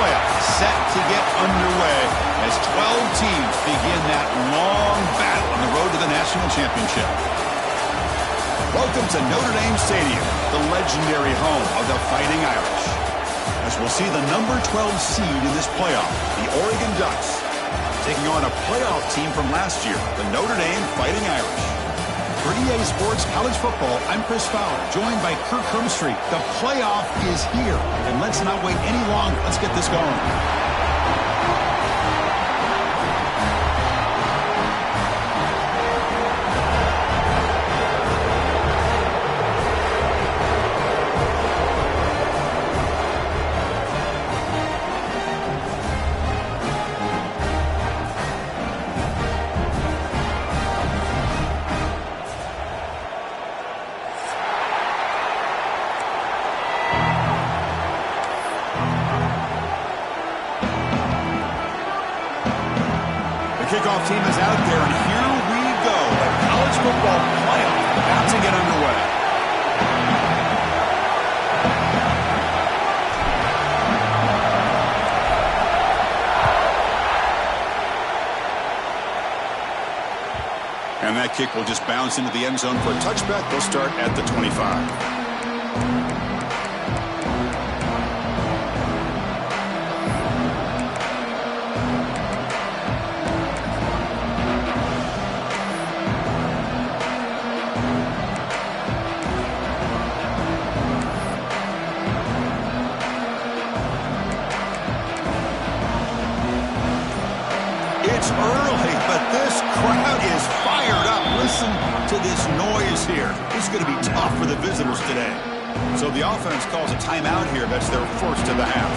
playoffs set to get underway as 12 teams begin that long battle on the road to the national championship. Welcome to Notre Dame Stadium, the legendary home of the Fighting Irish. As we'll see the number 12 seed in this playoff, the Oregon Ducks, taking on a playoff team from last year, the Notre Dame Fighting Irish. For EA Sports College Football, I'm Chris Fowler, joined by Kirk Hermstreet. The playoff is here, and let's not wait any longer. Let's get this going. Kickoff team is out there, and here we go. The college football playoff about to get underway. And that kick will just bounce into the end zone for a touchback. They'll start at the 25. It's early, but this crowd is fired up. Listen to this noise here. It's going to be tough for the visitors today. So the offense calls a timeout here. That's their first of the half.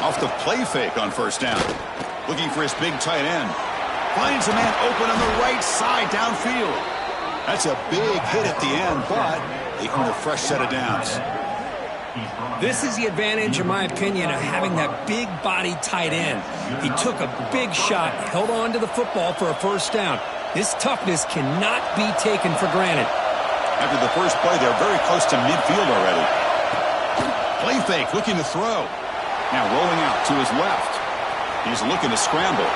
Off the play fake on first down. Looking for his big tight end. Finds a man open on the right side downfield. That's a big hit at the end, but they earn a fresh set of downs. This is the advantage, in my opinion, of having that big-body tight end. He took a big shot, held on to the football for a first down. This toughness cannot be taken for granted. After the first play, they're very close to midfield already. Play fake, looking to throw. Now rolling out to his left. He's looking to scramble.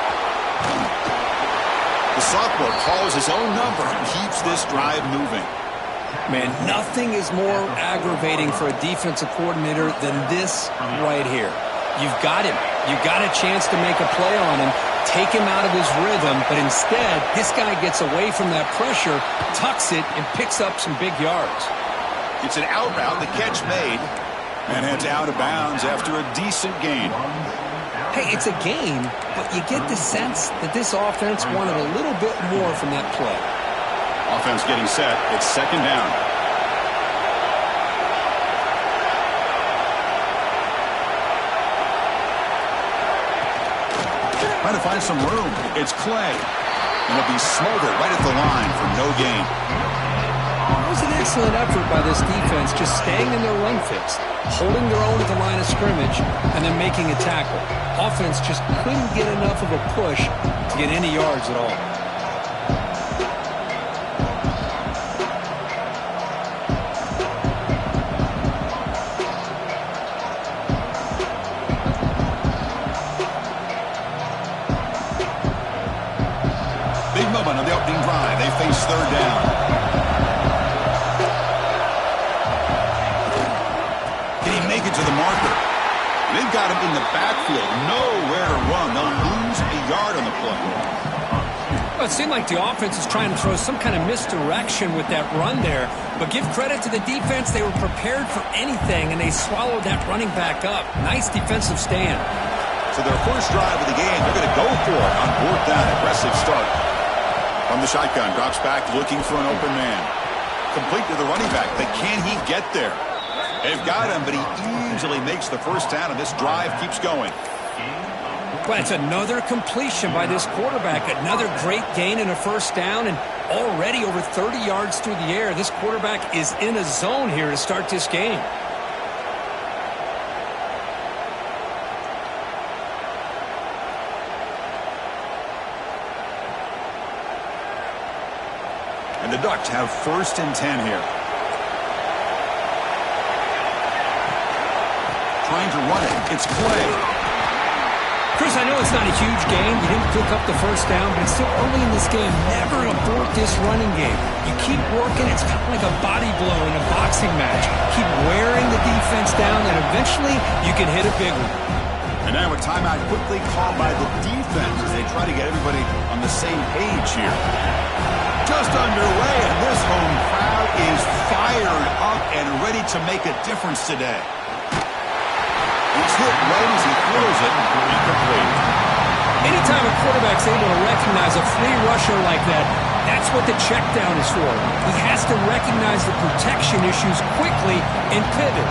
The sophomore calls his own number and keeps this drive moving. Man, nothing is more aggravating for a defensive coordinator than this right here. You've got him. You've got a chance to make a play on him, take him out of his rhythm, but instead, this guy gets away from that pressure, tucks it, and picks up some big yards. It's an out route, the catch made, and heads out of bounds after a decent gain. Hey, it's a game, but you get the sense that this offense wanted a little bit more from that play. Offense getting set. It's second down. Trying to find some room. It's Clay. And it'll be smothered right at the line for no gain. It was an excellent effort by this defense, just staying in their run fix, holding their own at the line of scrimmage, and then making a tackle. Offense just couldn't get enough of a push to get any yards at all. Big moment on the opening drive. They face third down. To the marker. They've got him in the backfield. Nowhere to run. They'll lose a yard on the play. Well, it seemed like the offense is trying to throw some kind of misdirection with that run there. But give credit to the defense. They were prepared for anything, and they swallowed that running back up. Nice defensive stand. So their first drive of the game, they're going to go for it on fourth down. Aggressive start. From the shotgun, drops back looking for an open man. Complete to the running back, but can he get there? They've got him, but he easily makes the first down, and this drive keeps going. Well, it's another completion by this quarterback. Another great gain in a first down, and already over 30 yards through the air. This quarterback is in a zone here to start this game. And the Ducks have 1st and 10 here. Trying to run it. It's Clay. Chris, I know it's not a huge game. You didn't pick up the 1st down, but it's still early in this game. Never abort this running game. You keep working. It's kind of like a body blow in a boxing match. Keep wearing the defense down, and eventually you can hit a big one. And now a timeout quickly called by the defense as they try to get everybody on the same page here. Just underway, and this home crowd is fired up and ready to make a difference today. He's hit right as he throws it, incomplete. Anytime a quarterback's able to recognize a free rusher like that, that's what the check down is for. He has to recognize the protection issues quickly and pivot.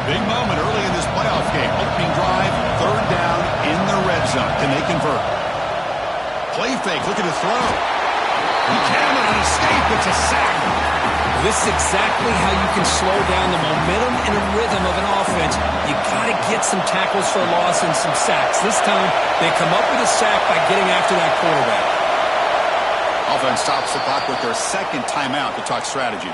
Big moment early in this playoff game. Opening drive, 3rd down in the red zone. Can they convert? Play fake, looking to throw. He cannot escape. It's a sack. This is exactly how you can slow down the momentum and a rhythm of an offense. You got to get some tackles for loss and some sacks. This time, they come up with a sack by getting after that quarterback. Offense stops the clock with their 2nd timeout to talk strategy.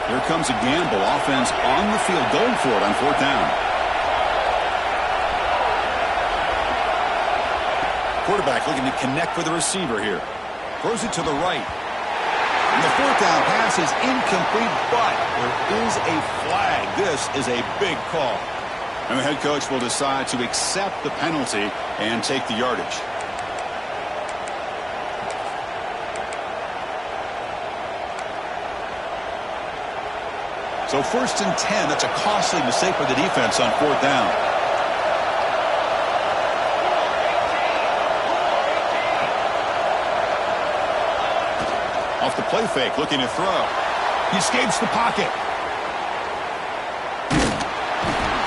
Here comes a gamble. Offense on the field going for it on 4th down. Quarterback looking to connect with the receiver here. Throws it to the right. And the 4th down pass is incomplete, but there is a flag. This is a big call. And the head coach will decide to accept the penalty and take the yardage. So 1st and 10, that's a costly mistake for the defense on 4th down. Off the play fake, looking to throw. He escapes the pocket.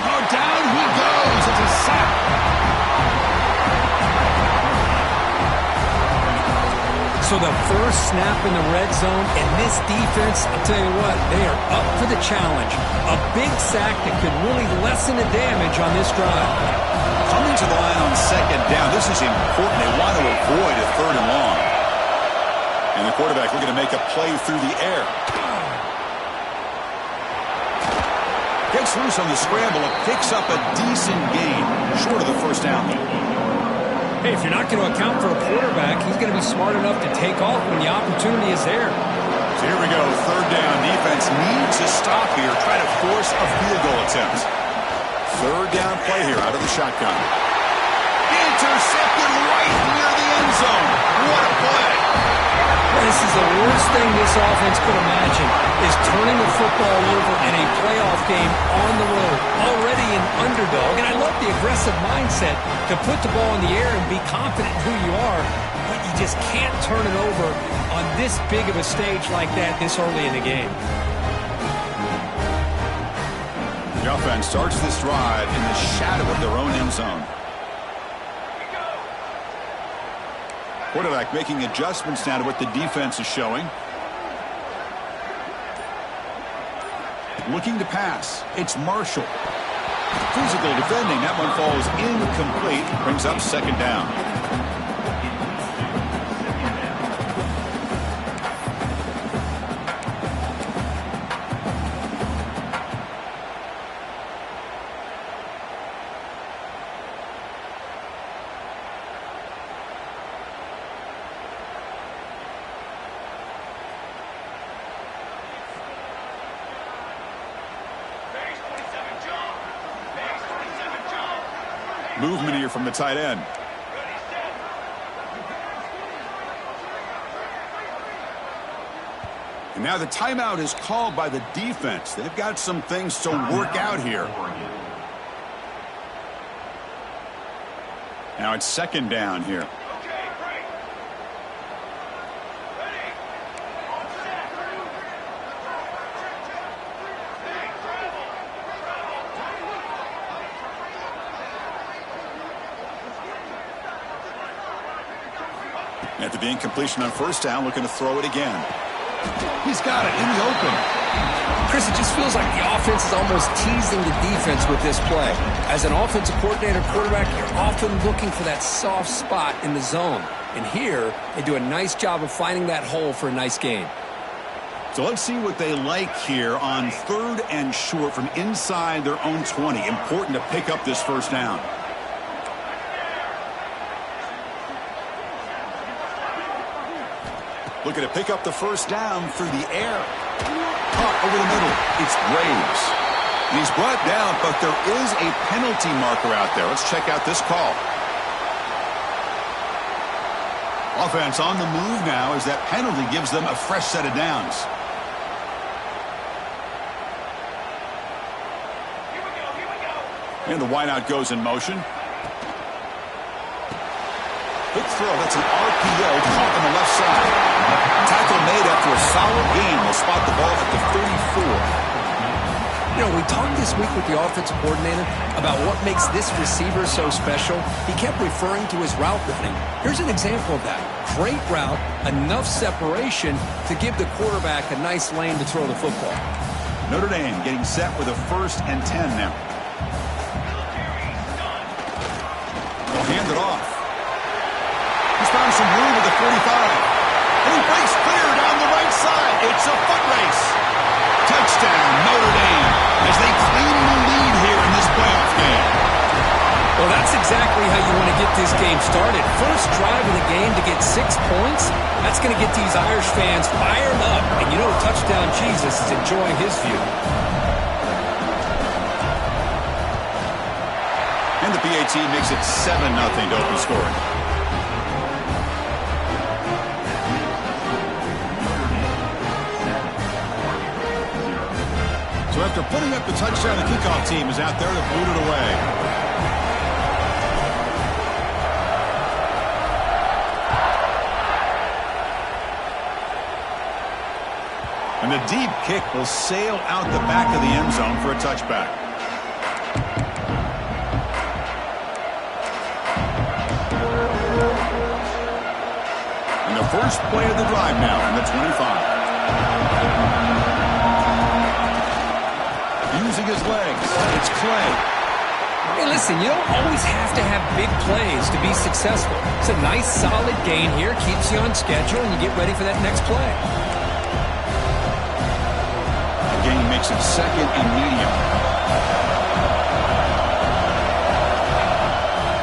Oh, down he goes. It's a sack. So the first snap in the red zone, and this defense, I'll tell you what, they are up for the challenge. A big sack that could really lessen the damage on this drive. Coming to the line on 2nd down, this is important. They want to avoid a 3rd and long. And the quarterback looking to make a play through the air. Gets loose on the scramble and picks up a decent gain, short of the 1st down. Hey, if you're not going to account for a quarterback, he's going to be smart enough to take off when the opportunity is there. So here we go, 3rd down. Defense needs to stop here, try to force a field goal attempt. 3rd down play here out of the shotgun. Intercepted right near the end zone. What a play. This is the worst thing this offense could imagine, is turning the football over in a playoff game on the road. Already an underdog, and I love the aggressive mindset to put the ball in the air and be confident in who you are, but you just can't turn it over on this big of a stage like that this early in the game. The offense starts this drive in the shadow of their own end zone. Quarterback making adjustments now to what the defense is showing. Looking to pass. It's Marshall. Physical defending. That one falls incomplete. Brings up 2nd down. Movement here from the tight end. And now the timeout is called by the defense. They've got some things to work out here. Now it's 2nd down here. After the incompletion on first down, looking to throw it again. He's got it in the open. Chris, it just feels like the offense is almost teasing the defense with this play. As an offensive coordinator, quarterback, you're often looking for that soft spot in the zone. And here, they do a nice job of finding that hole for a nice gain. So let's see what they like here on 3rd and short from inside their own 20. Important to pick up this first down. Looking to pick up the first down through the air. Caught over the middle. It's Graves. And he's brought down, but there is a penalty marker out there. Let's check out this call. Offense on the move now as that penalty gives them a fresh set of downs. And the wideout goes in motion. Quick throw. That's an RPO caught on the left side. Tackle made after a solid gain. They'll spot the ball at the 34. You know, we talked this week with the offensive coordinator about what makes this receiver so special. He kept referring to his route running. Here's an example of that. Great route, enough separation to give the quarterback a nice lane to throw the football. Notre Dame getting set with a 1st and 10 now. They'll hand it off. He's found some room at the 45. And he breaks clear down the right side. It's a foot race. Touchdown, Notre Dame, as they claim the lead here in this playoff game. Well, that's exactly how you want to get this game started. First drive of the game to get 6 points. That's going to get these Irish fans fired up. And you know, touchdown Jesus is enjoying his view. And the PAT makes it 7-0 to open scoring. So after putting up the touchdown, the kickoff team is out there to boot it away. And the deep kick will sail out the back of the end zone for a touchback. And the first play of the drive now from the 25. Using his legs. It's Clay. Hey, listen, you don't always have to have big plays to be successful. It's a nice, solid gain here. Keeps you on schedule, and you get ready for that next play. The gain makes it 2nd and medium.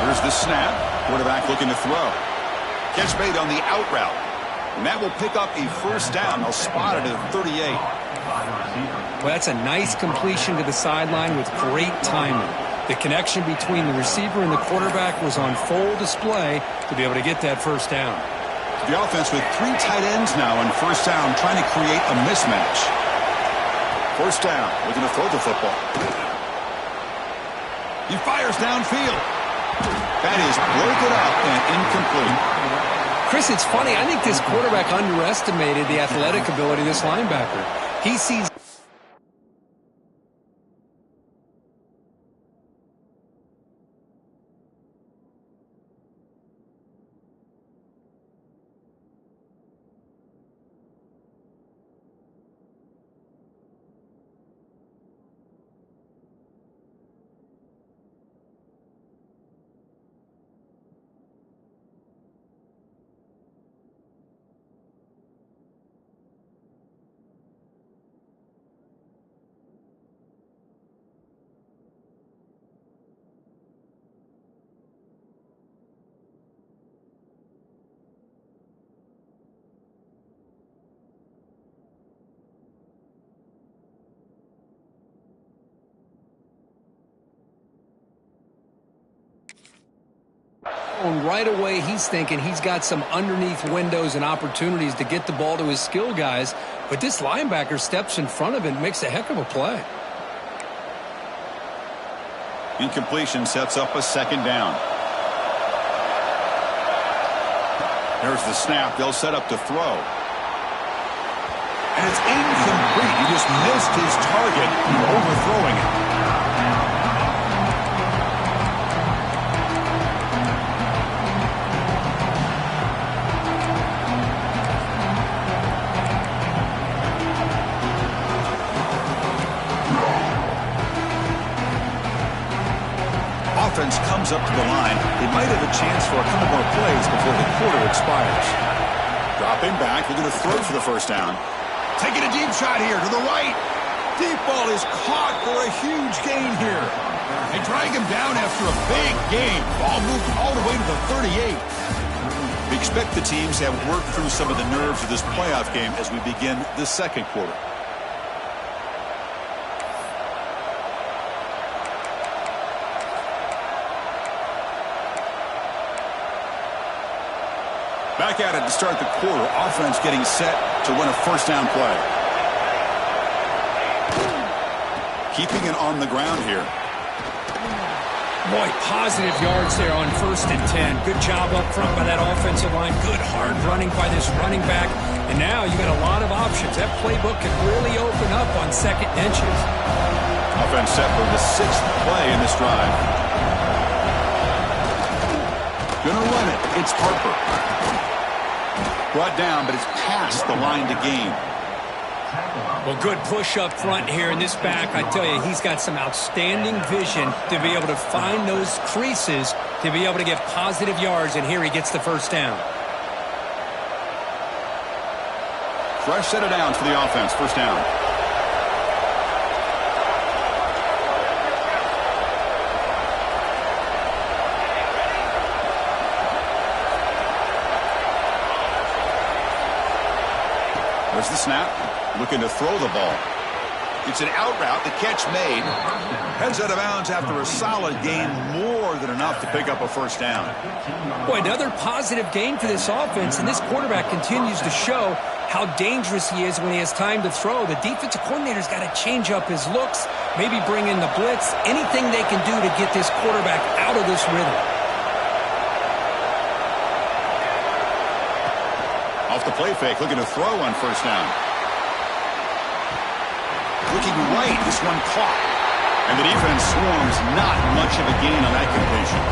Here's the snap. Quarterback looking to throw. Catch made on the out route. And that will pick up a first down. They'll spot it at 38. Well, that's a nice completion to the sideline with great timing. The connection between the receiver and the quarterback was on full display to be able to get that first down. The offense with 3 tight ends now on first down, trying to create a mismatch. First down, looking to throw the football. He fires downfield. That is broken up and incomplete. Chris, it's funny. I think this quarterback underestimated the athletic ability of this linebacker. He sees... Right away, he's thinking he's got some underneath windows and opportunities to get the ball to his skill guys, but this linebacker steps in front of it and makes a heck of a play. Incompletion sets up a 2nd down. There's the snap. They'll set up to throw. And it's incomplete. He just missed his target, overthrowing it. comes up to the line, they might have a chance for a couple more plays before the quarter expires. Dropping back, looking to throw for the first down. Taking a deep shot here to the right. Deep ball is caught for a huge gain here. They drag him down after a big gain. Ball moved all the way to the 38. We expect the teams to have worked through some of the nerves of this playoff game as we begin the second quarter. Back at it to start the quarter. Offense getting set to run a first down play. Keeping it on the ground here. Boy, positive yards there on 1st and 10. Good job up front by that offensive line. Good hard running by this running back. And now you got a lot of options. That playbook can really open up on second inches. Offense set for the 6th play in this drive. Gonna run it. It's Harper. Brought down, but it's past the line to gain. Well, good push up front here in this back. I tell you, he's got some outstanding vision to be able to find those creases to be able to get positive yards, and here he gets the first down. Fresh set of downs for the offense. First down. There's the snap. Looking to throw the ball. It's an out route. The catch made. Heads out of bounds after a solid gain. More than enough to pick up a first down. Boy, another positive gain for this offense, and this quarterback continues to show how dangerous he is when he has time to throw. The defensive coordinator's got to change up his looks, maybe bring in the blitz, anything they can do to get this quarterback out of this rhythm. Off the play fake, looking to throw on first down. Looking right, this one caught. And the defense swarms, not much of a gain on that completion.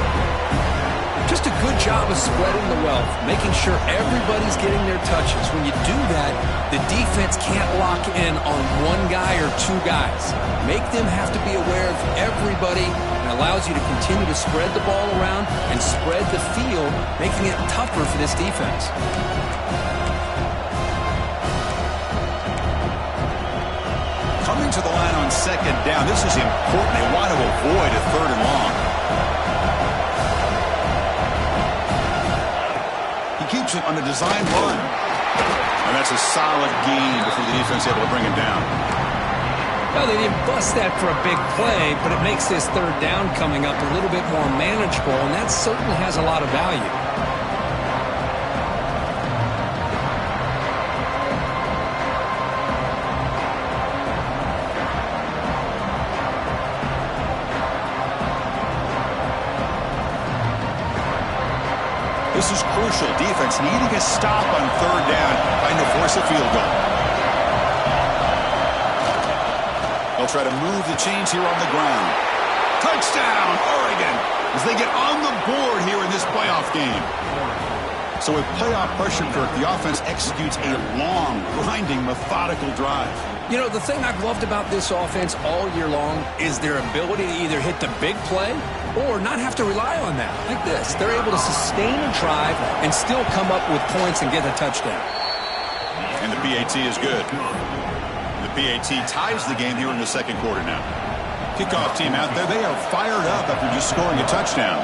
Just a good job of spreading the wealth, making sure everybody's getting their touches. When you do that, the defense can't lock in on one guy or two guys. Make them have to be aware of everybody, and allows you to continue to spread the ball around and spread the field, making it tougher for this defense. Coming to the line on second down. This is important. They want to avoid a 3rd and long. He keeps it on the design run. And that's a solid gain before the defense is able to bring him down. Well, they didn't bust that for a big play, but it makes this 3rd down coming up a little bit more manageable, and that certainly has a lot of value. This is crucial. Defense needing a stop on 3rd down, trying to force a field goal. They'll try to move the chains here on the ground. Touchdown, Oregon, as they get on the board here in this playoff game. So with playoff pressure, Kirk, the offense executes a long, grinding, methodical drive. You know, the thing I've loved about this offense all year long is their ability to either hit the big play or not have to rely on that. Like this. They're able to sustain a drive and still come up with points and get a touchdown. And the PAT is good. The PAT ties the game here in the second quarter now. Kickoff team out there, they are fired up after just scoring a touchdown.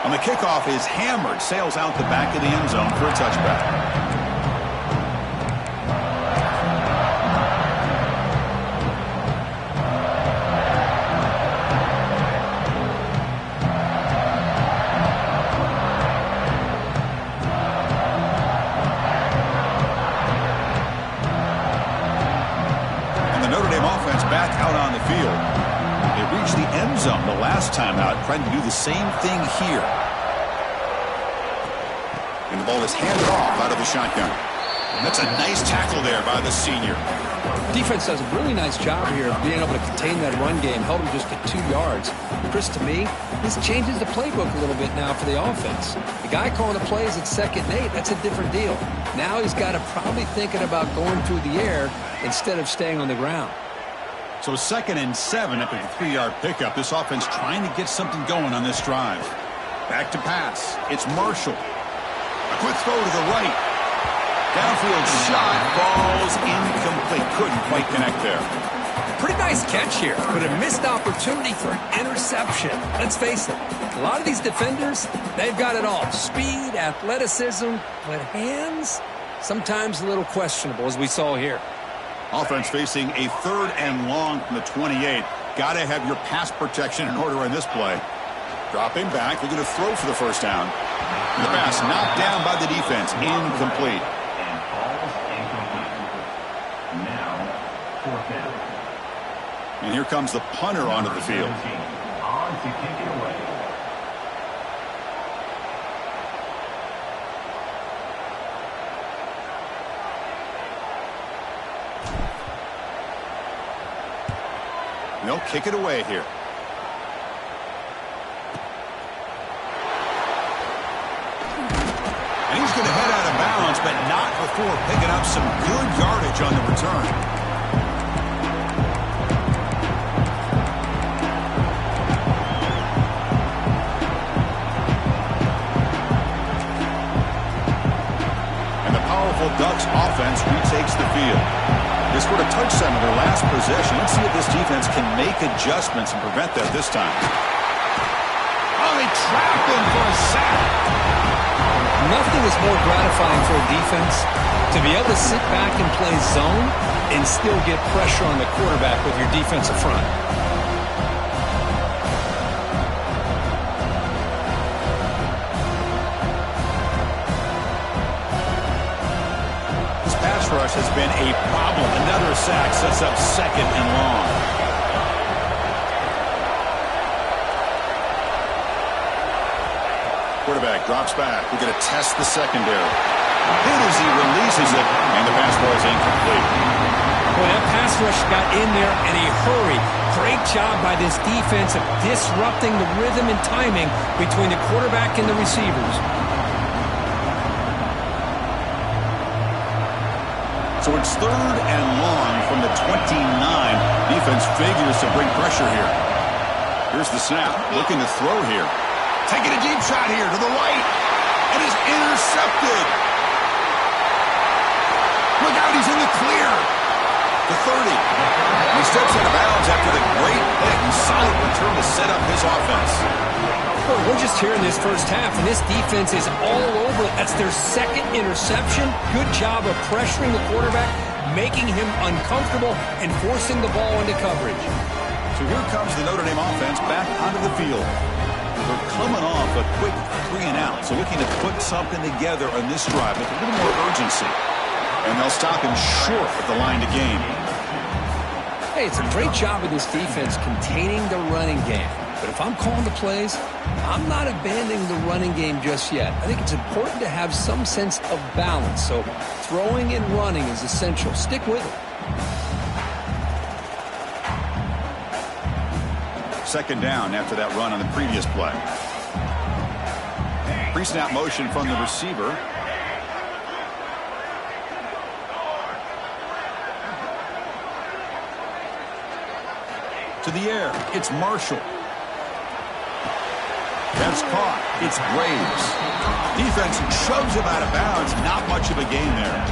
On the kickoff is hammered, sails out the back of the end zone for a touchback. The last time out, trying to do the same thing here. And the ball is handed off out of the shotgun. That's a nice tackle there by the senior. Defense does a really nice job here of being able to contain that run game, held him just to 2 yards. Chris, to me, this changes the playbook a little bit now for the offense. The guy calling the plays at 2nd and 8, that's a different deal. Now he's got to probably thinking about going through the air instead of staying on the ground. So 2nd and 7 after the 3-yard pickup. This offense trying to get something going on this drive. Back to pass. It's Marshall. A quick throw to the right. Downfield shot falls incomplete. Couldn't quite connect there. Pretty nice catch here, but a missed opportunity for an interception. Let's face it, a lot of these defenders, they've got it all. Speed, athleticism, but hands, sometimes a little questionable, as we saw here. Offense facing a 3rd and long from the 28. Got to have your pass protection in order on this play. Dropping back, looking to throw for the first down. And the pass knocked down by the defense, incomplete. And here comes the punter onto the field. They'll kick it away here. And he's going to head out of bounds, but not before picking up some good yardage on the return. Ducks offense retakes the field. They scored a touchdown in their last possession. Let's see if this defense can make adjustments and prevent that this time. Oh, they trapped him for a sack. Nothing is more gratifying for a defense to be able to sit back and play zone and still get pressure on the quarterback with your defensive front. Rush has been a problem. Another sack sets up 2nd and long. Quarterback drops back. We're going to test the secondary. Hit as he releases it, and the pass ball is incomplete. Boy, that pass rush got in there in a hurry. Great job by this defense of disrupting the rhythm and timing between the quarterback and the receivers. So it's 3rd and long from the 29. Defense figures to bring pressure here. Here's the snap. Looking to throw here. Taking a deep shot here to the right. And is intercepted. Look out, he's in the clear. The 30. He steps out of bounds after the great pick and solid return to set up his offense. Well, we're just here in this first half, and this defense is all over it. That's their 2nd interception. Good job of pressuring the quarterback, making him uncomfortable, and forcing the ball into coverage. So here comes the Notre Dame offense back onto the field. They're coming off a quick 3 and out, so looking to put something together on this drive with a little more urgency. And they'll stop him short of the line to gain. Hey, it's a great job of this defense containing the running game. But if I'm calling the plays, I'm not abandoning the running game just yet. I think it's important to have some sense of balance. So throwing and running is essential. Stick with it. 2nd down after that run on the previous play. Pre-snap motion from the receiver. To the air, it's Marshall. That's caught. It's Graves. Defense shoves him out of bounds. Not much of a gain there.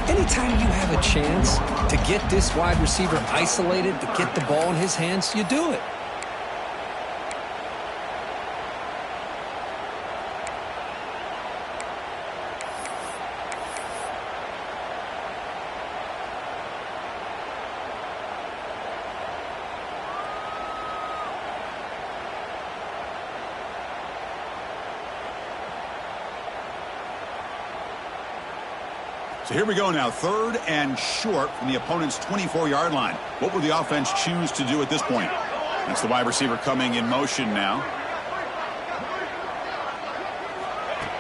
Anytime you have a chance to get this wide receiver isolated, to get the ball in his hands, you do it. So here we go now, 3rd and short from the opponent's 24-yard line. What will the offense choose to do at this point? That's the wide receiver coming in motion now.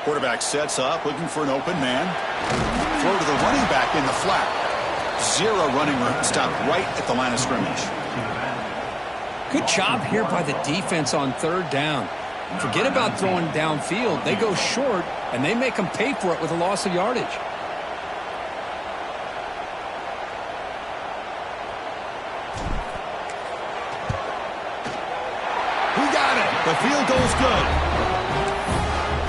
Quarterback sets up, looking for an open man. Throw to the running back in the flat. 0 running room, stopped right at the line of scrimmage. Good job here by the defense on 3rd down. Forget about throwing downfield. They go short, and they make them pay for it with a loss of yardage. The field goal's good.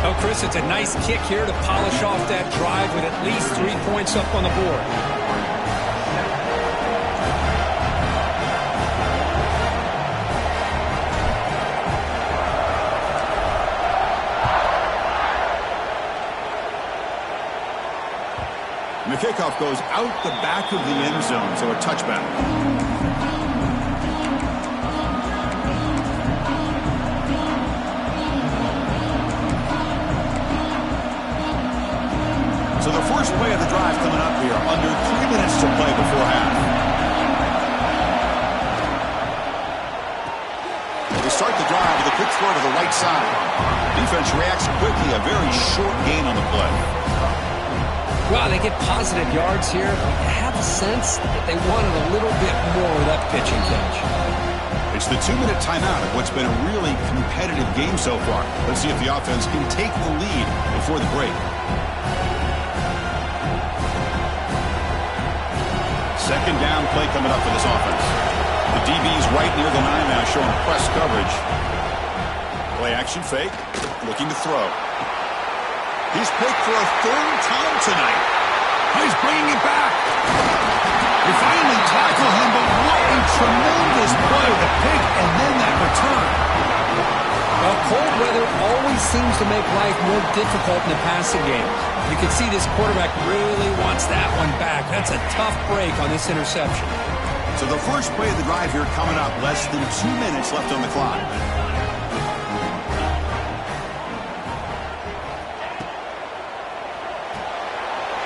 Oh, Chris, it's a nice kick here to polish off that drive with at least 3 points up on the board. And the kickoff goes out the back of the end zone, so a touchback. So the first play of the drive coming up here, under 3 minutes to play before half. They start the drive with a quick throw to the right side. Defense reacts quickly, a very short gain on the play. Wow, they get positive yards here. I have a sense that they wanted a little bit more of that pitch and catch. It's the 2-minute timeout of what's been a really competitive game so far. Let's see if the offense can take the lead before the break. Second down play coming up for this offense. The DB's right near the line now, showing press coverage. Play action fake, looking to throw. He's picked for a third time tonight. He's bringing it back. They finally tackle him, but what a tremendous play. The pick and then that return. Well, cold weather always seems to make life more difficult in the passing game. You can see this quarterback really wants that one back. That's a tough break on this interception. So the first play of the drive here coming up, less than 2 minutes left on the clock.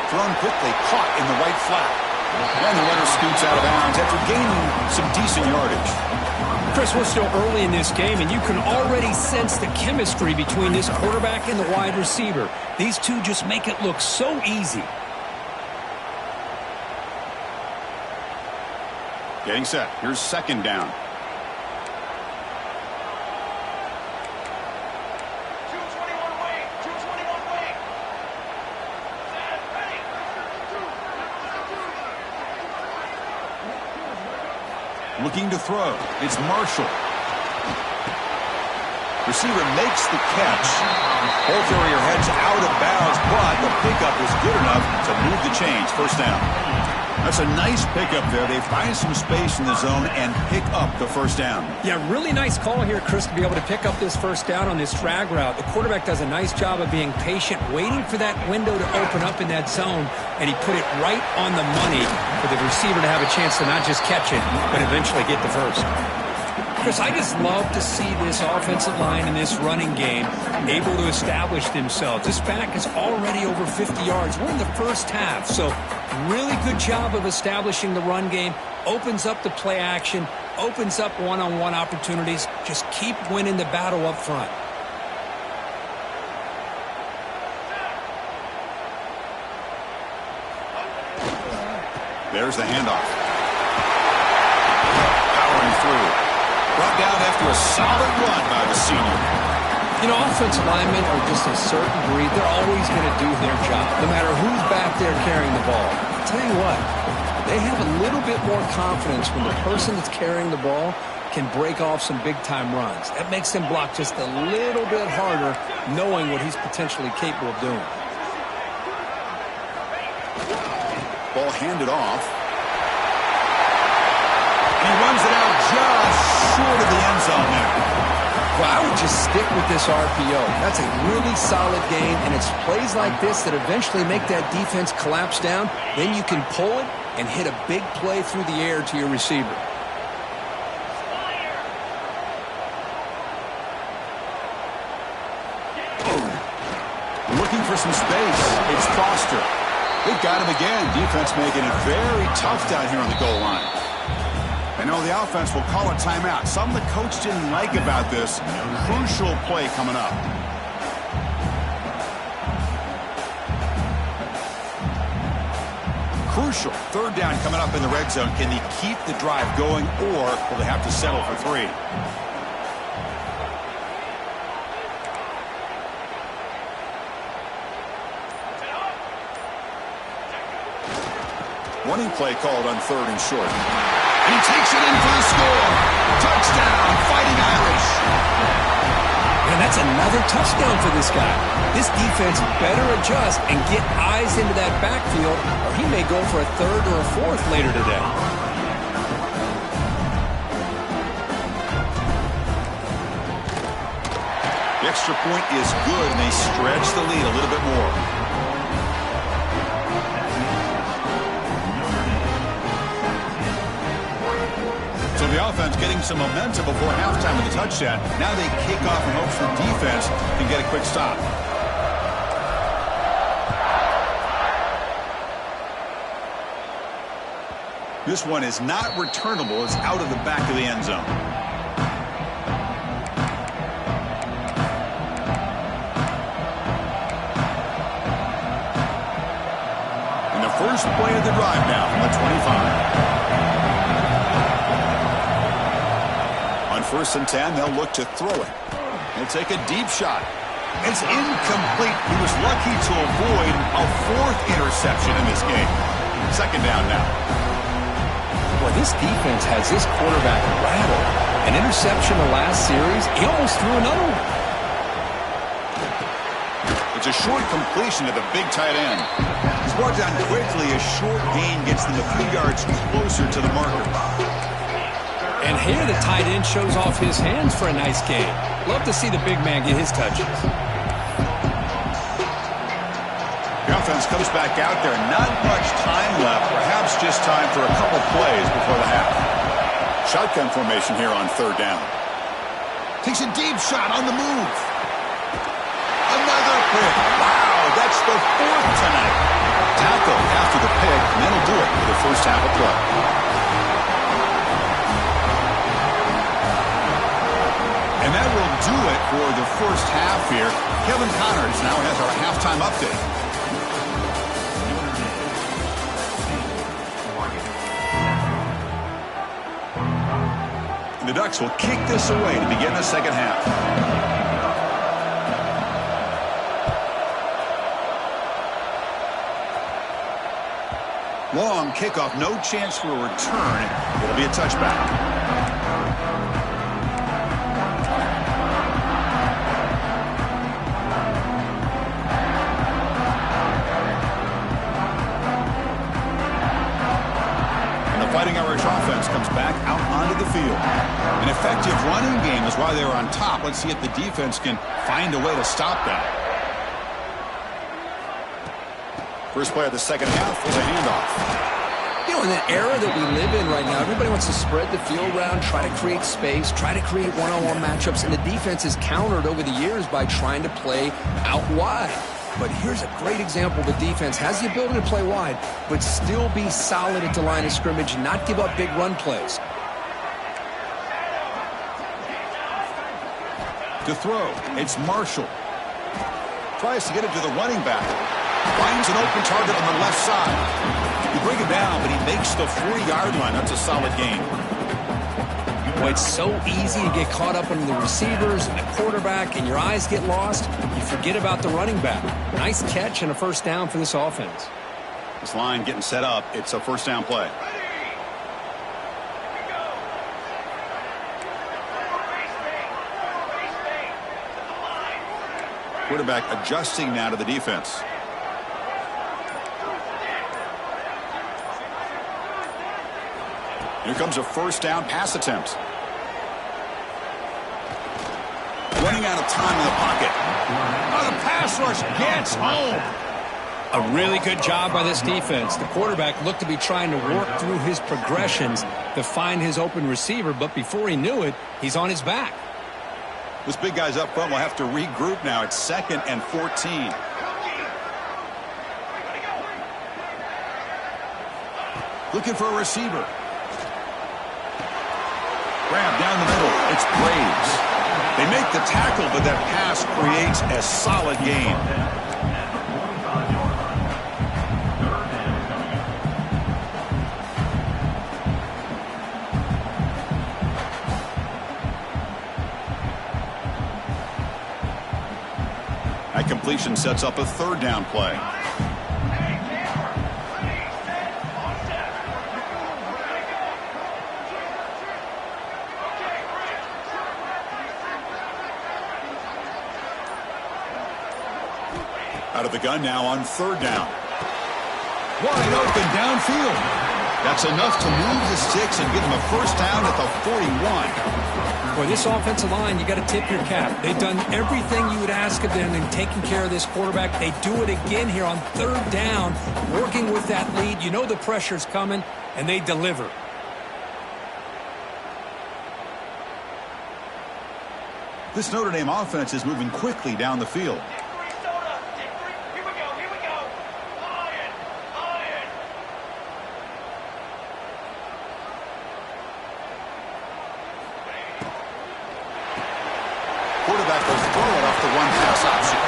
Thrown quickly, caught in the right flat. And the runner scoots out of bounds after gaining some decent yardage. Chris, we're still early in this game, and you can already sense the chemistry between this quarterback and the wide receiver. These two just make it look so easy. Getting set. Here's second down. Looking to throw. It's Marshall. Receiver makes the catch. Ball carrier heads out of bounds, but the pickup is good enough to move the chains. First down. That's a nice pickup there. They find some space in the zone and pick up the first down. Yeah, really nice call here, Chris, to be able to pick up this first down on this drag route. The quarterback does a nice job of being patient, waiting for that window to open up in that zone, and he put it right on the money for the receiver to have a chance to not just catch it, but eventually get the first. Chris, I just love to see this offensive line and this running game able to establish themselves. This back is already over 50 yards. We're in the first half, so really good job of establishing the run game. Opens up the play action, opens up one-on-one opportunities. Just keep winning the battle up front. There's the handoff. Powering through. Brought down after a solid run by the senior. You know, offensive linemen are just a certain breed. They're always going to do their job, no matter who's back there carrying the ball. I'll tell you what, they have a little bit more confidence when the person that's carrying the ball can break off some big-time runs. That makes them block just a little bit harder, knowing what he's potentially capable of doing. Ball handed off. He runs it out just short of the end zone there. Well, I would just stick with this RPO. That's a really solid game, and it's plays like this that eventually make that defense collapse down. Then you can pull it and hit a big play through the air to your receiver. Looking for some space. It's Foster. They've got him again. Defense making it very tough down here on the goal line. I know the offense will call a timeout. Something the coach didn't like about this. Crucial play coming up. Crucial. Third down coming up in the red zone. Can they keep the drive going, or will they have to settle for 3? Running play called on 3rd and short. He takes it in for the score. Touchdown, Fighting Irish. another touchdown for this guy. This defense better adjust and get eyes into that backfield, or he may go for a third or a fourth later today. The extra point is good, and they stretch the lead a little bit more. So the offense getting some momentum before halftime with a touchdown. Now they kick off in hopes the defense can get a quick stop. This one is not returnable. It's out of the back of the end zone. And the first play of the drive now from the 25. On 1st and 10, they'll look to throw it. They'll take a deep shot. It's incomplete. He was lucky to avoid a 4th interception in this game. 2nd down now. Boy, this defense has this quarterback rattled. An interception the last series, he almost threw another one. It's a short completion to the big tight end. He's brought down quickly. A short gain gets them a few yards closer to the marker. And here the tight end shows off his hands for a nice game. Love to see the big man get his touches. The offense comes back out there. Not much time left. Perhaps just time for a couple plays before the half. Shotgun formation here on 3rd down. Takes a deep shot on the move. Another pick. Wow, that's the 4th tonight. Tackle after the pick, and that'll do it for the first half of play. And that will do it for the first half here. Kevin Connors now has our halftime update. The Ducks will kick this away to begin the 2nd half. Long kickoff, no chance for a return. It'll be a touchback. Fighting Irish offense comes back out onto the field. An effective running game is why they're on top. Let's see if the defense can find a way to stop that. First play of the 2nd half was a handoff. You know, in the era that we live in right now, everybody wants to spread the field around, try to create space, try to create one-on-one matchups, and the defense is countered over the years by trying to play out wide. But here's a great example. The defense has the ability to play wide, but still be solid at the line of scrimmage and not give up big run plays. To throw, it's Marshall. Tries to get it to the running back. Finds an open target on the left side. You bring him down, but he makes the 40-yard line. That's a solid gain. Boy, it's so easy to get caught up in the receivers and the quarterback, and your eyes get lost. You forget about the running back. Nice catch and a first down for this offense. This line getting set up. It's a first down play. Quarterback adjusting now to the defense. Here comes a first down pass attempt. Running out of time in the pocket. Oh, the pass rush gets home. A really good job by this defense. The quarterback looked to be trying to work through his progressions to find his open receiver, but before he knew it, he's on his back. This big guy's up front will have to regroup now. It's 2nd and 14. Looking for a receiver. Grab down the middle. It's Braves. They make the tackle, but that pass creates a solid gain. That completion sets up a 3rd down play. Out of the gun now on 3rd down. Wide open downfield. That's enough to move the sticks and give them a first down at the 41. Boy, this offensive line, you got to tip your cap. They've done everything you would ask of them in taking care of this quarterback. They do it again here on 3rd down, working with that lead. You know the pressure's coming, and they deliver. This Notre Dame offense is moving quickly down the field. Quarterback will throw it off the one-pass option.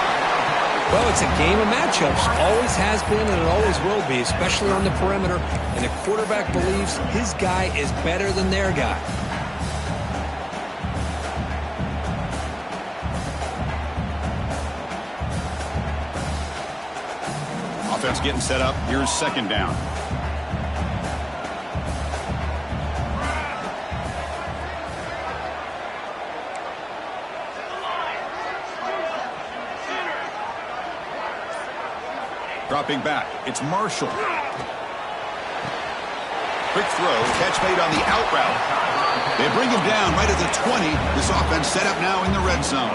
Well, it's a game of matchups. Always has been, and it always will be, especially on the perimeter. And the quarterback believes his guy is better than their guy. Offense getting set up. Here's 2nd down. Dropping back. It's Marshall. Quick throw. Catch made on the out route. They bring him down right at the 20. This offense set up now in the red zone.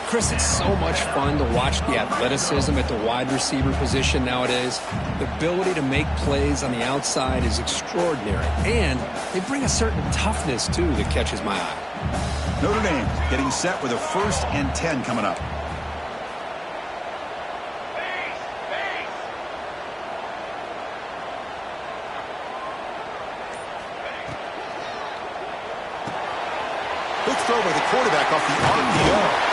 Chris, it's so much fun to watch the athleticism at the wide receiver position nowadays. The ability to make plays on the outside is extraordinary. And they bring a certain toughness, too, that catches my eye. Notre Dame getting set with a 1st and 10 coming up. Quick throw by the quarterback off the RPO.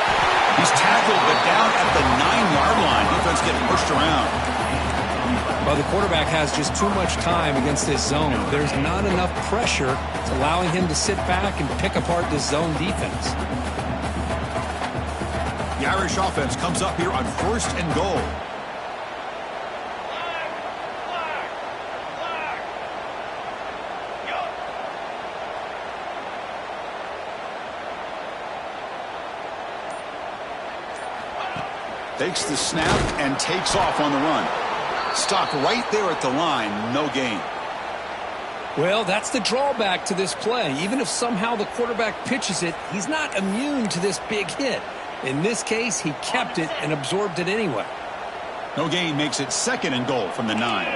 He's tackled, but down at the 9-yard line. Defense getting pushed around. Well, the quarterback has just too much time against this zone. There's not enough pressure. It's allowing him to sit back and pick apart this zone defense. The Irish offense comes up here on 1st and goal. Takes the snap and takes off on the run. Stopped right there at the line. No gain. Well, that's the drawback to this play. Even if somehow the quarterback pitches it, he's not immune to this big hit. In this case, he kept it and absorbed it anyway. No gain makes it 2nd and goal from the 9.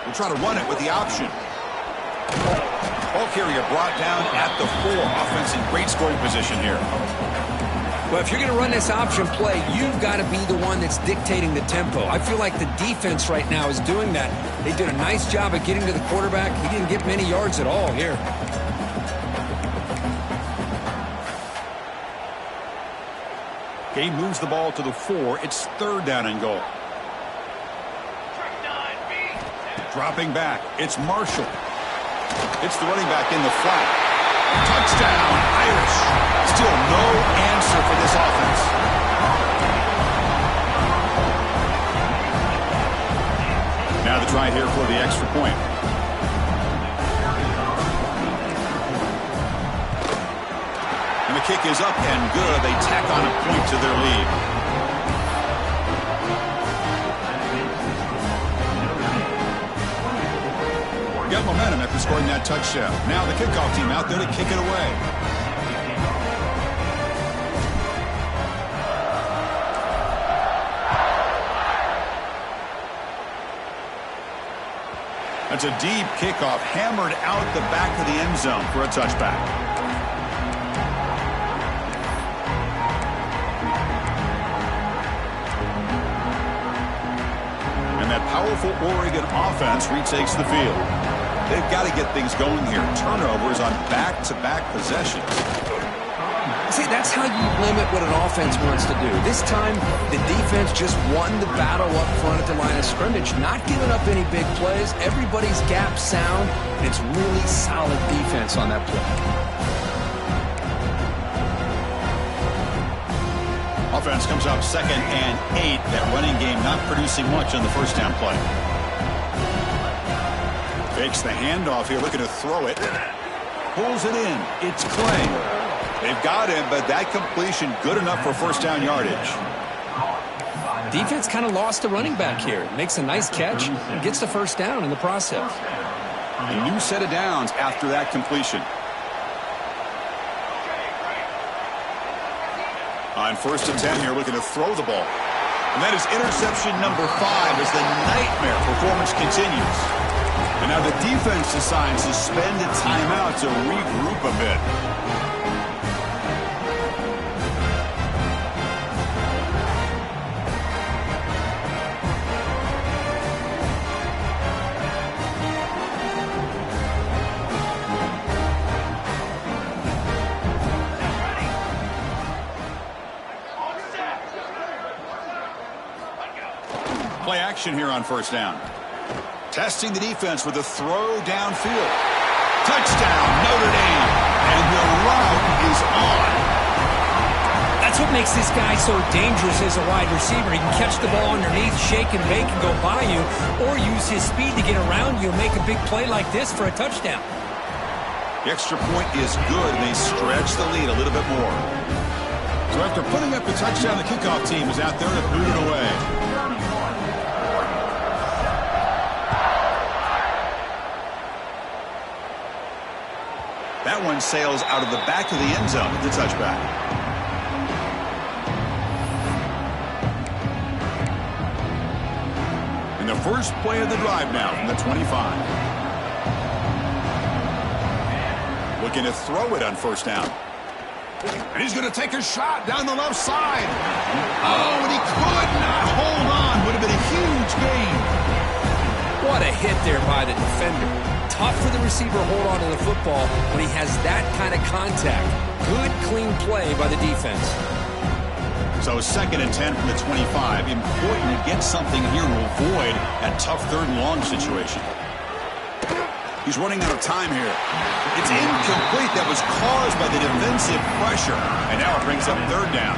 We'll try to run it with the option. Ball carrier brought down at the 4. Offense in great scoring position here. Well, if you're going to run this option play, you've got to be the one that's dictating the tempo. I feel like the defense right now is doing that. They did a nice job of getting to the quarterback. He didn't get many yards at all here. Game moves the ball to the 4. It's 3rd down and goal. Dropping back. It's Marshall. It's the running back in the flat. Touchdown, Irish. Still no answer for this offense. Now the try here for the extra point. And the kick is up and good. They tack on a point to their lead. Got momentum after scoring that touchdown. Now the kickoff team out there to kick it away. That's a deep kickoff, hammered out the back of the end zone for a touchback. And that powerful Oregon offense retakes the field. They've got to get things going here. Turnovers on back-to-back possessions. See, that's how you limit what an offense wants to do. This time, the defense just won the battle up front at the line of scrimmage, not giving up any big plays. Everybody's gap sound, and it's really solid defense on that play. Offense comes up 2nd and 8. That running game not producing much on the first down play. Fakes the handoff here, looking to throw it. pulls it in. It's Clay. They've got him, but that completion good enough for first down yardage. Defense kind of lost the running back here. Makes a nice catch and gets the first down in the process. A new set of downs after that completion. On first and 10 here, looking to throw the ball. And that is interception number 5 as the nightmare performance continues. And now the defense decides to spend a timeout to regroup a bit. Play action here on first down. Testing the defense with a throw downfield. Touchdown, Notre Dame. And the route is on. That's what makes this guy so dangerous as a wide receiver. He can catch the ball underneath, shake and bake and go by you, or use his speed to get around you and make a big play like this for a touchdown. The extra point is good, and they stretch the lead a little bit more. So after putting up the touchdown, the kickoff team is out there to boot it away. That one sails out of the back of the end zone with the touchback. And the first play of the drive now from the 25. Looking to throw it on first down. And he's going to take a shot down the left side. Oh, and he could not hold on. Would have been a huge gain. What a hit there by the defender. Tough for the receiver to hold on to the football when he has that kind of contact. Good, clean play by the defense. So second and 10 from the 25. Important to get something here to avoid that tough third and long situation. He's running out of time here. It's incomplete. That was caused by the defensive pressure. And now it brings up third down.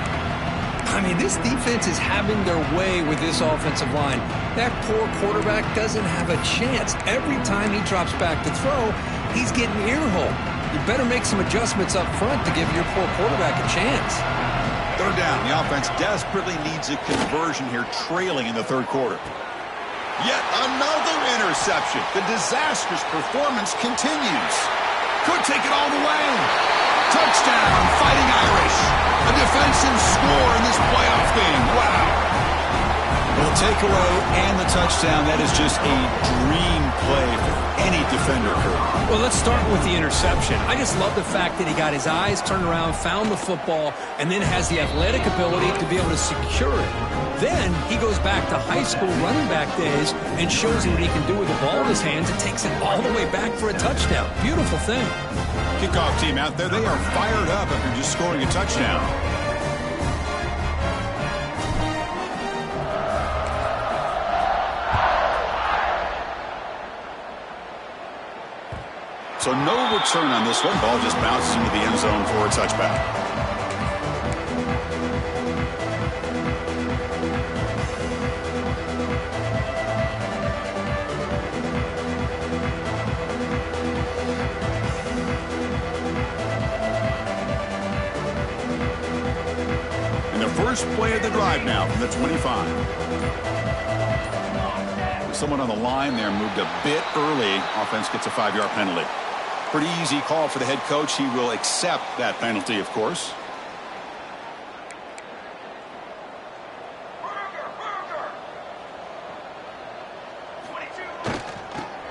I mean, this defense is having their way with this offensive line. That poor quarterback doesn't have a chance. Every time he drops back to throw, he's getting earholed. You better make some adjustments up front to give your poor quarterback a chance. Third down. The offense desperately needs a conversion here, trailing in the third quarter. Yet another interception. The disastrous performance continues. Could take it all the way. Touchdown, Fighting Irish. A defensive score in this playoff game. Wow. Well, the takeaway and the touchdown, that is just a dream play for any defender. Well, let's start with the interception. I just love the fact that he got his eyes turned around, found the football, and then has the athletic ability to be able to secure it. Then he goes back to high school running back days and shows you what he can do with the ball in his hands and takes it all the way back for a touchdown. Beautiful thing. Kickoff team out there, they are fired up after just scoring a touchdown. So no return on this one. Ball just bounces into the end zone for a touchback. And the first play of the drive now from the 25. Someone on the line there moved a bit early. Offense gets a 5-yard penalty. Pretty easy call for the head coach. He will accept that penalty, of course.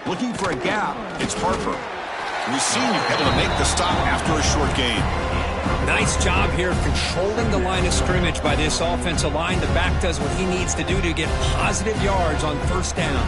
Looking for a gap. It's Harper. We've seen him able to make the stop after a short gain. Nice job here of controlling the line of scrimmage by this offensive line. The back does what he needs to do to get positive yards on first down.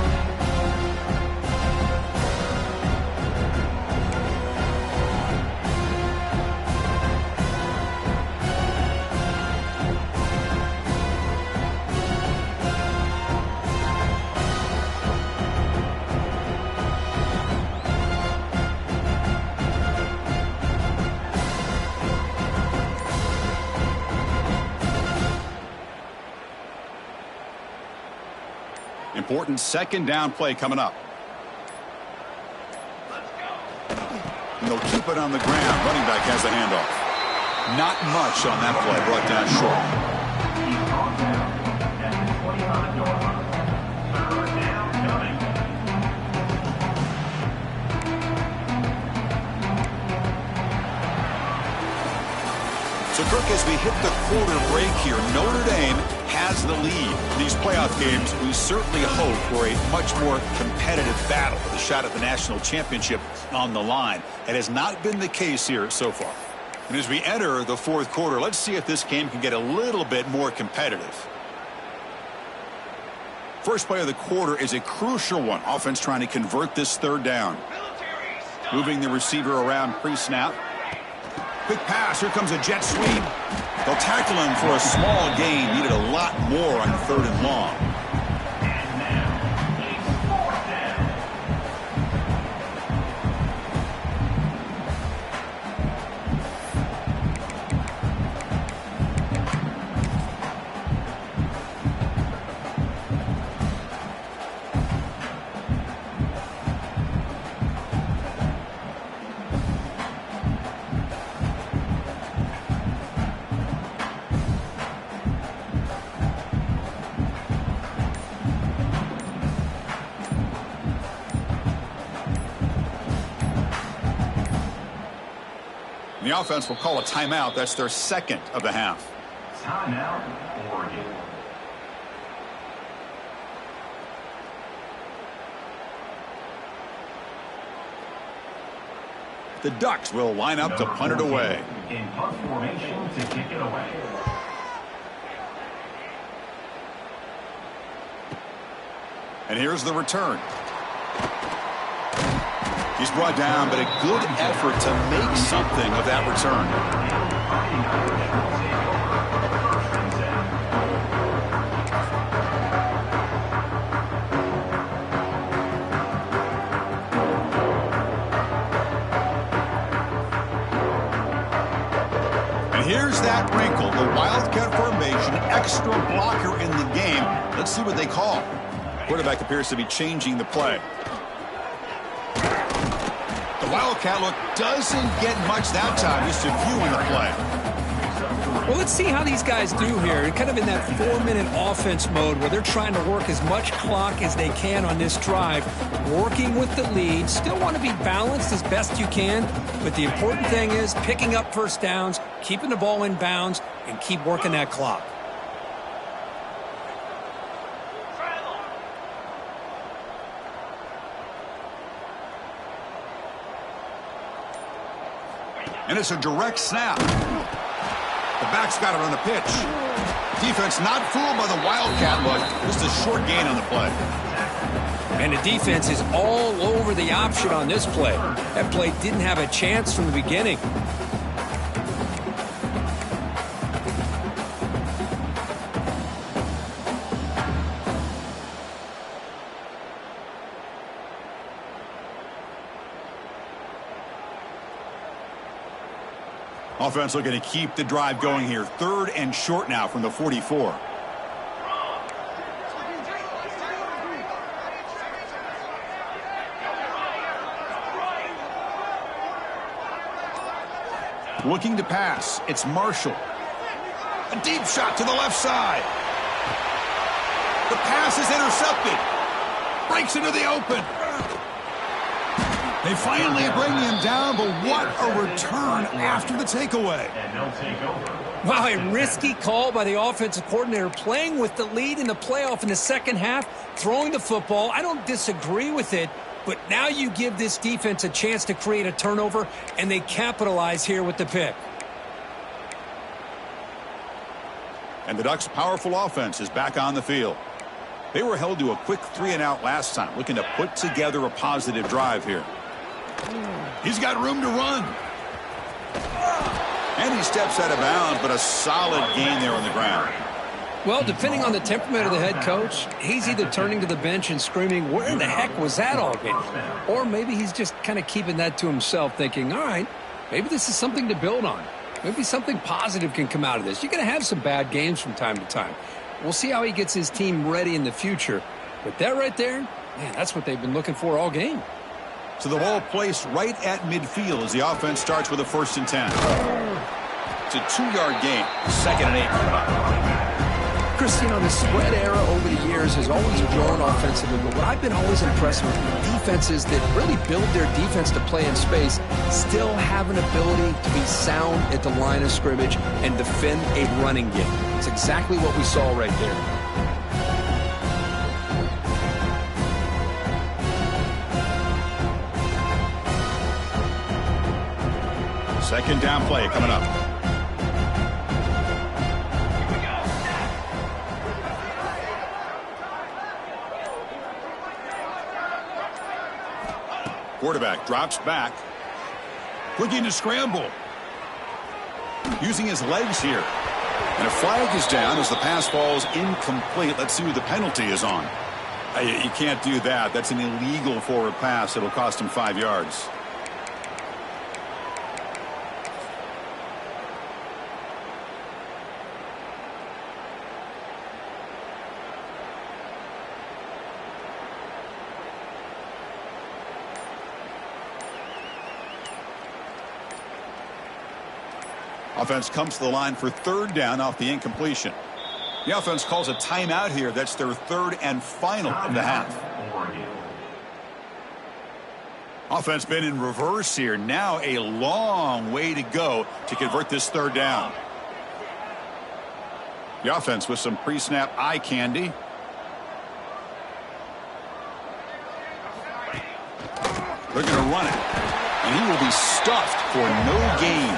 Important second down play coming up. And they'll keep it on the ground. Running back has the handoff. Not much on that play. Brought down short. So, Kirk, as we hit the quarter break here, Notre Dame has the lead. In these playoff games, we certainly hope for a much more competitive battle with a shot at the national championship on the line. It has not been the case here so far. And as we enter the fourth quarter, let's see if this game can get a little bit more competitive. First play of the quarter is a crucial one. Offense trying to convert this third down. Moving the receiver around pre-snap. Quick pass. Here comes a jet sweep. They'll tackle him for a small gain. Needed a lot more on third and long. The offense will call a timeout. That's their second of the half. Timeout, Oregon. The Ducks will line up to punt it away. In punt formation to kick it away. And here's the return. He's brought down, but a good effort to make something of that return. And here's that wrinkle, the Wildcat formation, extra blocker in the game. Let's see what they call. Quarterback appears to be changing the play. The Wildcat look doesn't get much that time, just a few in the play. Well, let's see how these guys do here. Kind of in that 4-minute offense mode where they're trying to work as much clock as they can on this drive, working with the lead. Still want to be balanced as best you can, but the important thing is picking up first downs, keeping the ball in bounds, and keep working that clock. And it's a direct snap. The back's got it on the pitch. Defense not fooled by the Wildcat look. Just a short gain on the play. And the defense is all over the option on this play. That play didn't have a chance from the beginning. Offense looking to keep the drive going here. Third and short now from the 44. Looking to pass. It's Marshall. A deep shot to the left side. The pass is intercepted. Breaks into the open. They finally bring him down, but what a return after the takeaway. Wow, a risky call by the offensive coordinator, playing with the lead in the playoff in the second half, throwing the football. I don't disagree with it, but now you give this defense a chance to create a turnover, and they capitalize here with the pick. And the Ducks' powerful offense is back on the field. They were held to a quick 3-and-out last time, looking to put together a positive drive here. He's got room to run. And he steps out of bounds, but a solid gain there on the ground. Well, depending on the temperament of the head coach, he's either turning to the bench and screaming, where in the heck was that all game? Or maybe he's just kind of keeping that to himself, thinking, all right, maybe this is something to build on. Maybe something positive can come out of this. You're going to have some bad games from time to time. We'll see how he gets his team ready in the future. But that right there, man, that's what they've been looking for all game. So the ball placed right at midfield as the offense starts with a 1st and 10. It's a 2-yard gain. 2nd and 8. Chris, you know, the spread era over the years has always drawn offensively, but what I've been always impressed with defenses that really build their defense to play in space still have an ability to be sound at the line of scrimmage and defend a running game. It's exactly what we saw right there. 2nd down play coming up. Quarterback drops back. Looking to scramble. Using his legs here. And a flag is down as the pass falls incomplete. Let's see who the penalty is on. You can't do that. That's an illegal forward pass. It'll cost him 5 yards. Offense comes to the line for 3rd down off the incompletion. The offense calls a timeout here. That's their 3rd and final of the half. Offense been in reverse here. Now a long way to go to convert this 3rd down. The offense with some pre-snap eye candy. They're going to run it. And he will be stuffed for no gain.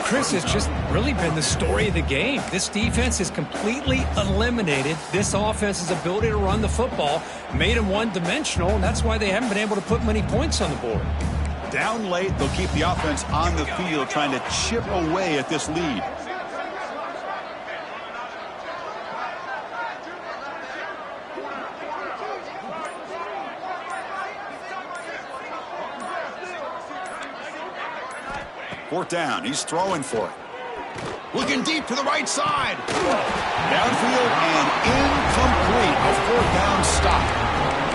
Chris, has just really been the story of the game. This defense has completely eliminated this offense's ability to run the football, made them one-dimensional, and that's why they haven't been able to put many points on the board. Down late, they'll keep the offense on the field trying to chip away at this lead. Fourth down. He's throwing for it. Looking deep to the right side. Downfield and incomplete. A 4th down stop.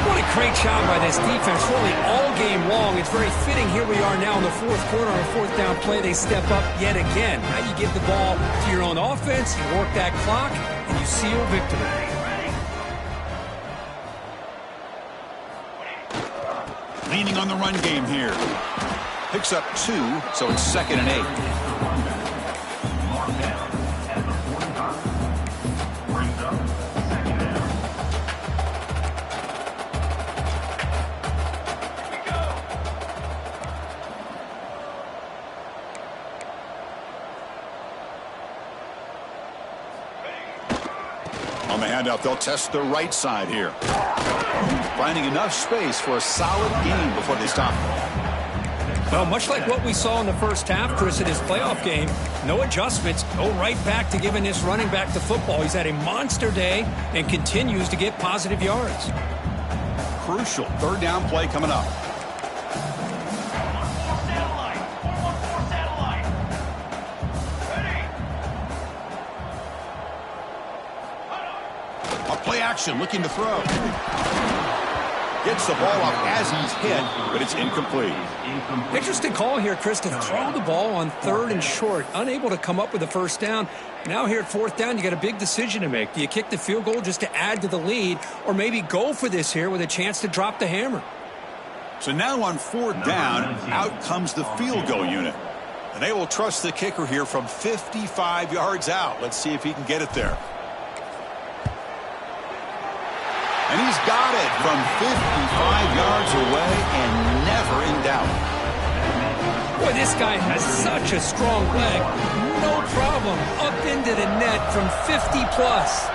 What a great job by this defense really all game long. It's very fitting here we are now in the 4th quarter on a 4th down play. They step up yet again. Now you give the ball to your own offense, you work that clock, and you seal victory. Leaning on the run game here. Picks up 2, so it's 2nd and 8. On the handoff, they'll test the right side here. Finding enough space for a solid gain before they stop. Well, much like what we saw in the first half, Chris, in his playoff game, no adjustments, go right back to giving this running back the football. He's had a monster day and continues to get positive yards. Crucial 3rd down play coming up. A play action, looking to throw. Gets the ball off as he's hit, but it's incomplete. Interesting call here, Chris, to throw the ball on 3rd and short. Unable to come up with a 1st down. Now here at 4th down, you got a big decision to make. Do you kick the field goal just to add to the lead, or maybe go for this here with a chance to drop the hammer? So now on 4th down, out comes the field goal unit. And they will trust the kicker here from 55 yards out. Let's see if he can get it there. And he's got it from 55 yards away and never in doubt. Boy, this guy has such a strong leg. No problem. Up into the net from 50 plus.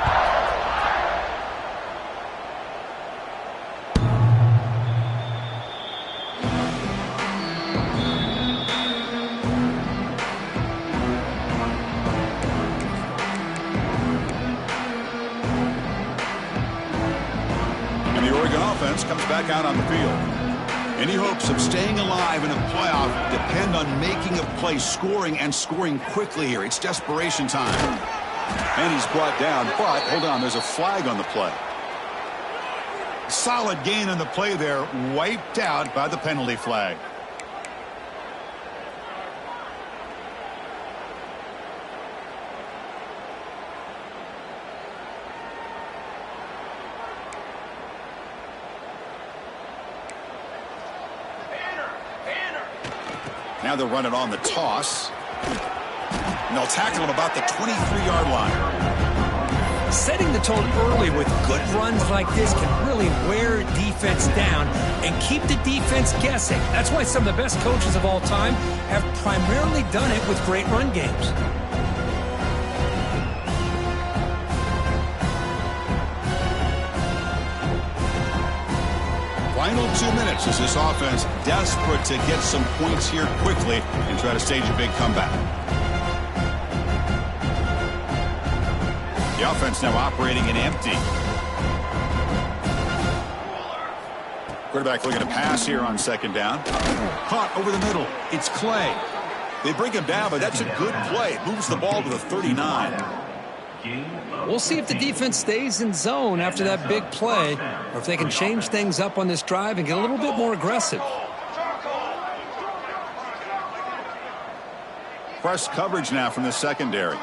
Comes back out on the field. Any hopes of staying alive in a playoff depend on making a play, scoring, and scoring quickly here. It's desperation time. And he's brought down, but hold on, there's a flag on the play. Solid gain on the play there, wiped out by the penalty flag. Now they'll run it on the toss. And they'll tackle him about the 23-yard line. Setting the tone early with good runs like this can really wear defense down and keep the defense guessing. That's why some of the best coaches of all time have primarily done it with great run games. Final 2 minutes as this offense desperate to get some points here quickly and try to stage a big comeback. The offense now operating in empty. Quarterback looking to pass here on second down. Caught over the middle. It's Clay. They bring him down, but that's a good play. Moves the ball to the 39. We'll see if the defense stays in zone after that big play, or if they can change things up on this drive and get a little bit more aggressive. Press coverage now from the secondary.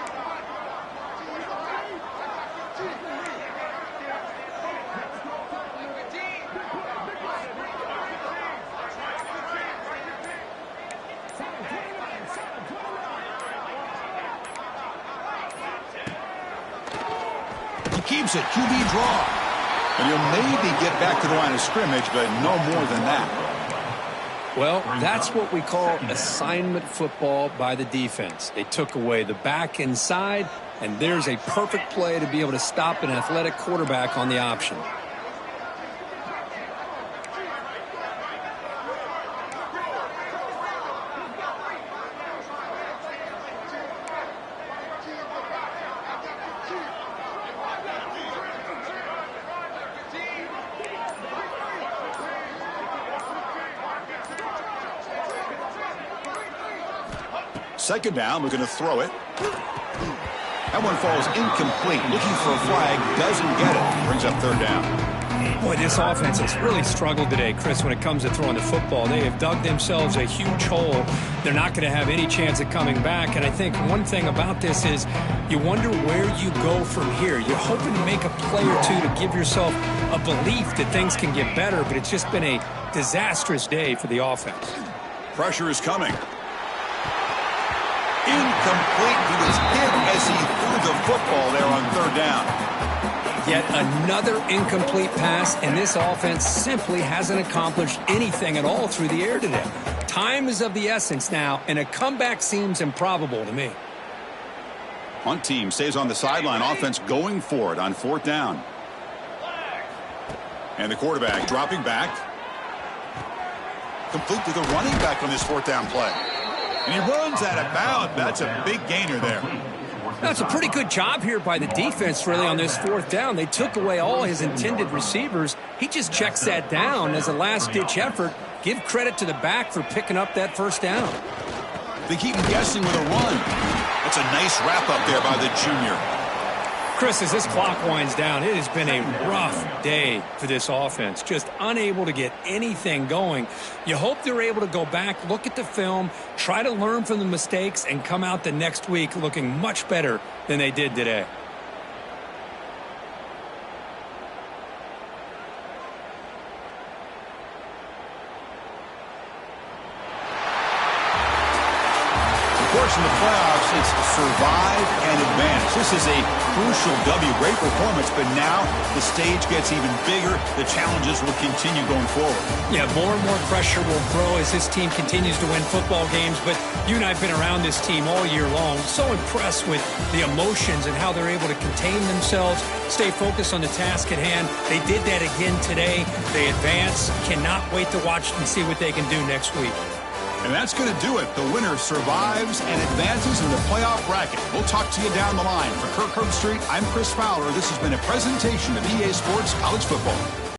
Keeps it, QB draw. And he'll maybe get back to the line of scrimmage, but no more than that. Well, that's what we call assignment football by the defense. They took away the back inside, and there's a perfect play to be able to stop an athletic quarterback on the option. Second down, looking to throw it. That one falls incomplete. Looking for a flag, doesn't get it. Brings up third down. Boy, this offense has really struggled today, Chris, when it comes to throwing the football. They have dug themselves a huge hole. They're not going to have any chance of coming back. And I think one thing about this is you wonder where you go from here. You're hoping to make a play or two to give yourself a belief that things can get better, but it's just been a disastrous day for the offense. Pressure is coming. Incomplete. He was hit as he threw the football there on third down. Yet another incomplete pass, and this offense simply hasn't accomplished anything at all through the air today. Time is of the essence now, and a comeback seems improbable to me. Punt team stays on the sideline. Offense going for it on fourth down. And the quarterback dropping back. Complete to the running back on this fourth down play. And he runs out of bounds. That's a big gainer there. That's a pretty good job here by the defense, really, on this fourth down. They took away all his intended receivers. He just checks that down as a last-ditch effort. Give credit to the back for picking up that first down. They keep him guessing with a run. That's a nice wrap-up there by the junior. Chris, as this clock winds down, it has been a rough day for this offense. Just unable to get anything going. You hope they're able to go back, look at the film, try to learn from the mistakes, and come out the next week looking much better than they did today. In the playoffs, it's survive and advance. This is a crucial W. Great performance, but now the stage gets even bigger. The challenges will continue going forward. Yeah, more and more pressure will grow as this team continues to win football games, but you and I have been around this team all year long. So impressed with the emotions and how they're able to contain themselves, stay focused on the task at hand. They did that again today. They advance. Cannot wait to watch and see what they can do next week. And that's going to do it. The winner survives and advances in the playoff bracket. We'll talk to you down the line. For Kirk Herbstreit, I'm Chris Fowler. This has been a presentation of EA Sports College Football.